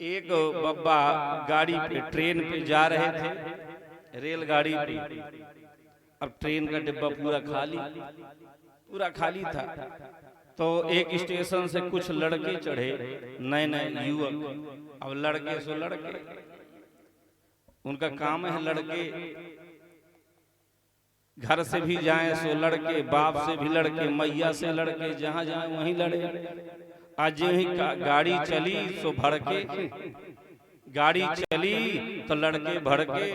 एक बब्बा गाड़ी पे ट्रेन पे जा रहे थे, रेलगाड़ी पे। अब ट्रेन का डिब्बा पूरा खाली था। तो एक स्टेशन से कुछ लड़के चढ़े, नए नए युवक। अब लड़के सो लड़के, उनका काम है लड़के, घर से भी जाएं सो लड़के, बाप से भी लड़के, मैया से लड़के, जहां जाए वहीं लड़े। आज ही गाड़ी चली सो भड़के, गाड़ी चली तो लड़के भड़के।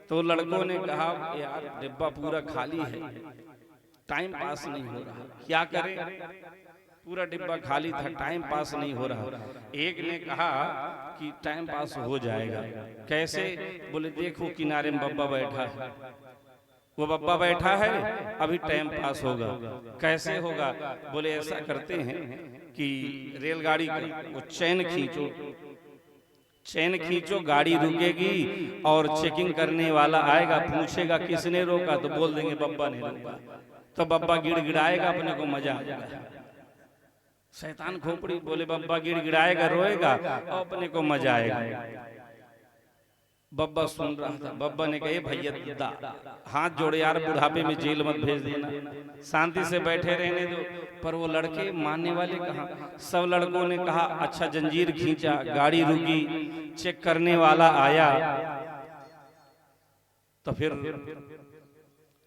तो लड़कों ने कहा यार डिब्बा पूरा खाली है, टाइम पास नहीं हो रहा, क्या करें। पूरा डिब्बा खाली था, टाइम पास नहीं हो रहा। एक ने कहा कि टाइम पास हो जाएगा। कैसे? बोले देखो किनारे में बब्बा बैठा है, वो बब्बा बैठा है, अभी टाइम पास होगा। कैसे होगा? बोले ऐसा करते हैं कि रेलगाड़ी का वो चैन खींचो, चैन खींचो, गाड़ी रुकेगी और चेकिंग करने वाला आएगा, पूछेगा किसने रोका, तो बोल देंगे बब्बा ने रोका। तो बब्बा गिड़गिड़ाएगा, अपने को मजा आएगा। शैतान खोपड़ी बोले बब्बा गिड़गिड़ाएगा, रोएगा और अपने को मजा आएगा। बब्बा सुन रहा था। बब्बा ने कहा भैया हाथ जोड़े यार, बुढ़ापे में जेल मत भेज देना, शांति से बैठे रहने दो। पर वो लड़के मानने वाले कहाँ। सब लड़कों ने कहा अच्छा, जंजीर खींचा, गाड़ी रुकी, चेक करने वाला आया, तो फिर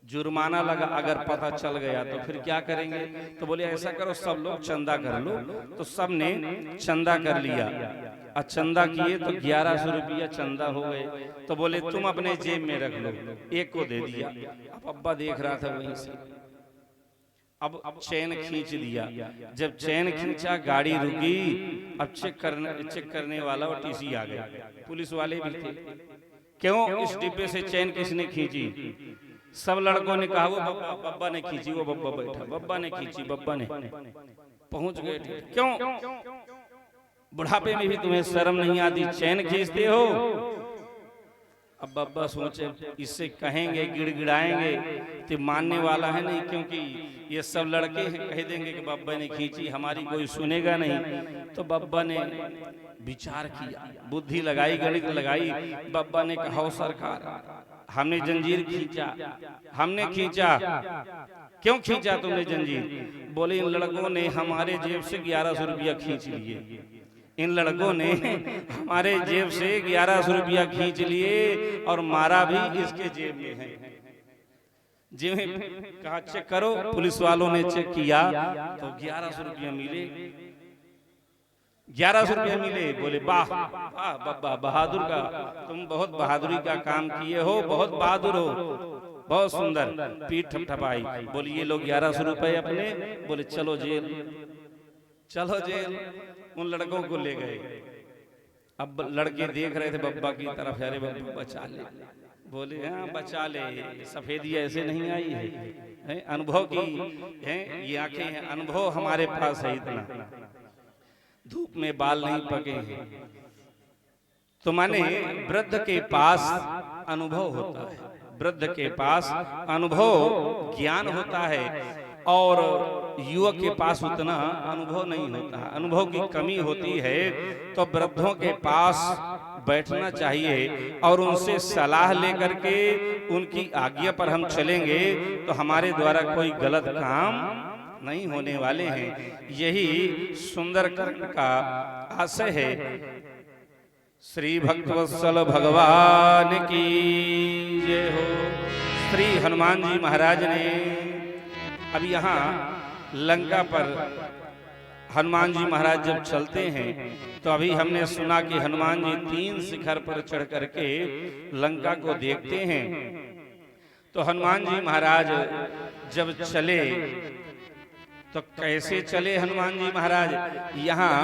जुर्माना लगा। अगर पता चल गया तो फिर क्या करेंगे? तो बोले ऐसा करो सब लोग चंदा कर लो। तो सब ने चंदा कर लिया, और चंदा किए तो 1100 रुपया चंदा हो गए। तो बोले तुम अपने जेब में रख लो, एक को दे दिया। अब अब्बा देख रहा था वहीं से, अब चैन खींच दिया। जब चैन खींचा, गाड़ी रुकी, अब चेक करने वाला और टीसी आ गया, पुलिस वाले भी थे। क्यों इस डिब्बे से चैन किसने खींची? सब लड़कों ने कहा वो बब्बा ने खींची, वो बब्बा बैठा, बब्बा ने खींची, बब्बा ने। पहुंच गए। क्यों बुढ़ापे में भी तुम्हें शर्म नहीं आती, चैन खींचते हो? अब बब्बा सोचे इससे कहेंगे, गिड़गिड़ाएंगे तो मानने वाला है नहीं, क्योंकि ये सब लड़के हैं, कह देंगे कि बब्बा ने खींची, हमारी कोई सुनेगा नहीं। तो बब्बा ने विचार किया, बुद्धि लगाई, गणित लगाई। बब्बा ने कहा सरकार हमने जंजीर खींचा, हमने खींचा। क्यों खींचा तुमने जंजीर? बोले इन लड़कों ने हमारे जेब से 1100 रुपया खींच लिए, इन लड़कों ने हमारे जेब से 1100 रुपया खींच लिए और मारा भी इसके जेब में है। जेब में कहा चेक करो, पुलिस वालों ने चेक किया तो 1100 रुपया मिले, 1100 रुपया मिले। बोले वाह वाह बब्बा, बहादुर का, तुम बहुत बहादुरी का काम किए हो, बहुत बहादुर हो, बहुत सुंदर। पीठ थपथपाई। बोले ये लोग 1100 रुपए अपने, बोले चलो जेल, चलो जेल। उन लड़कों को ले गए। अब लड़के देख रहे थे बब्बा की तरफ, अरे बब्बा बचा ले। बोले हाँ बचा ले, सफेदी ऐसे नहीं आई है, अनुभव की है ये आंखें हैं, अनुभव हमारे पास है इतना, धूप में बाल नहीं पके हैं। तो माने वृद्ध के पास अनुभव होता है, वृद्ध के पास अनुभव ज्ञान होता है, और युवक के पास उतना अनुभव नहीं होता, अनुभव की कमी होती है। तो वृद्धों के पास बैठना चाहिए और उनसे सलाह लेकर के उनकी आज्ञा पर हम चलेंगे तो हमारे द्वारा कोई गलत काम नहीं होने वाले हैं। यही सुंदरकांड का आशय है। श्री भक्तवत्सल भगवान की जय हो। श्री हनुमान जी महाराज ने अब यहाँ लंका पर हनुमान जी महाराज जब चलते हैं तो अभी हमने सुना कि हनुमान जी 3 शिखर पर चढ़ करके लंका को देखते हैं। तो हनुमान जी महाराज जब चले तो कैसे चले हनुमान जी महाराज, यहाँ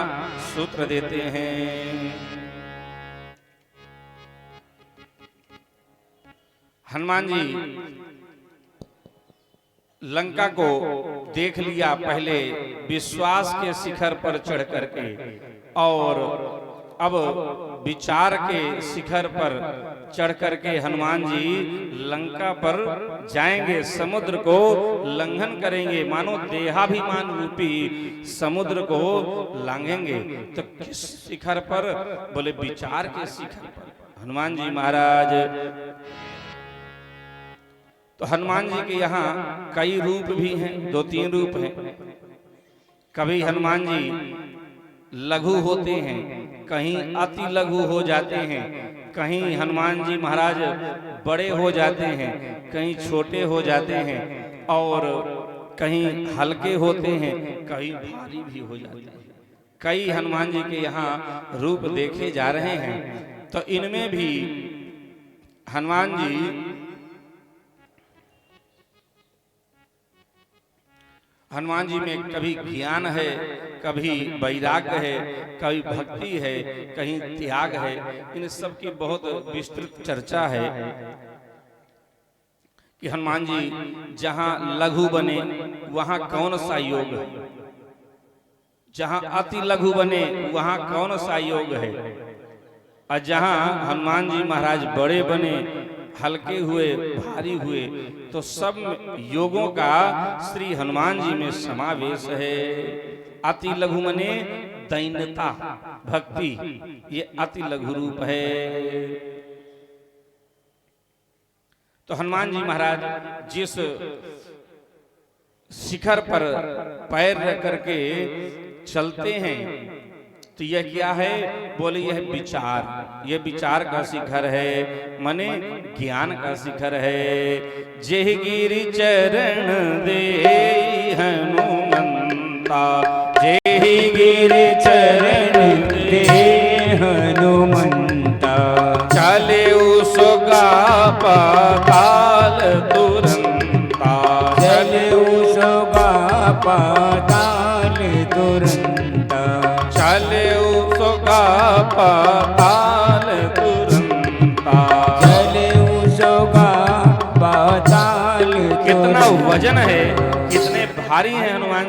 सूत्र देते हैं। हनुमान जी लंका को देख लिया, पहले विश्वास के शिखर पर चढ़ करके, और अब विचार के शिखर पर चढ़ करके हनुमान जी लंका पर जाएंगे, समुद्र को लंघन करेंगे, मानो देहाभिमान रूपी समुद्र को लांघेंगे। तो किस शिखर पर? बोले विचार के शिखर पर हनुमान जी महाराज। तो हनुमान जी के यहाँ कई रूप भी हैं, 2-3 रूप हैं। कभी हनुमान जी लघु होते हैं, कहीं अति लघु हो जाते हैं, कहीं हनुमान जी महाराज बड़े हो जाते हैं, कहीं छोटे हो जाते हैं, और कहीं हल्के होते हैं, कहीं भारी भी हो जाते हैं। कई हनुमान जी के यहाँ रूप देखे जा रहे हैं। तो इनमें भी हनुमान जी में कभी ज्ञान है, कभी वैराग्य है, कभी भक्ति है, कहीं त्याग है। इन सब की बहुत विस्तृत चर्चा है कि हनुमान जी जहां लघु बने वहां कौन सा योग है, जहां अति लघु बने वहां कौन सा योग है, और जहां हनुमान जी महाराज बड़े बने, हल्के हुए, भारी हुए, तो सब योगों का श्री हनुमान जी में समावेश है। अति लघु मने दैन्यता, भक्ति, ये अति लघु रूप है। तो हनुमान जी महाराज जिस शिखर पर पैर रख करके चलते हैं, तो यह क्या है? बोले यह विचार, यह विचार का शिखर है, मने ज्ञान का शिखर है। जेहि गिरि चरण दे हनुमंता, जेहि गिरि चरण दे हनुमंता, चले उसगा पाताल तुरंता, चले उसगा पाताल तुरंता, चले उसगा पाताल तुरंता, चले उसगा पाताल। कितना वजन है, कितने भारी है हनुमान।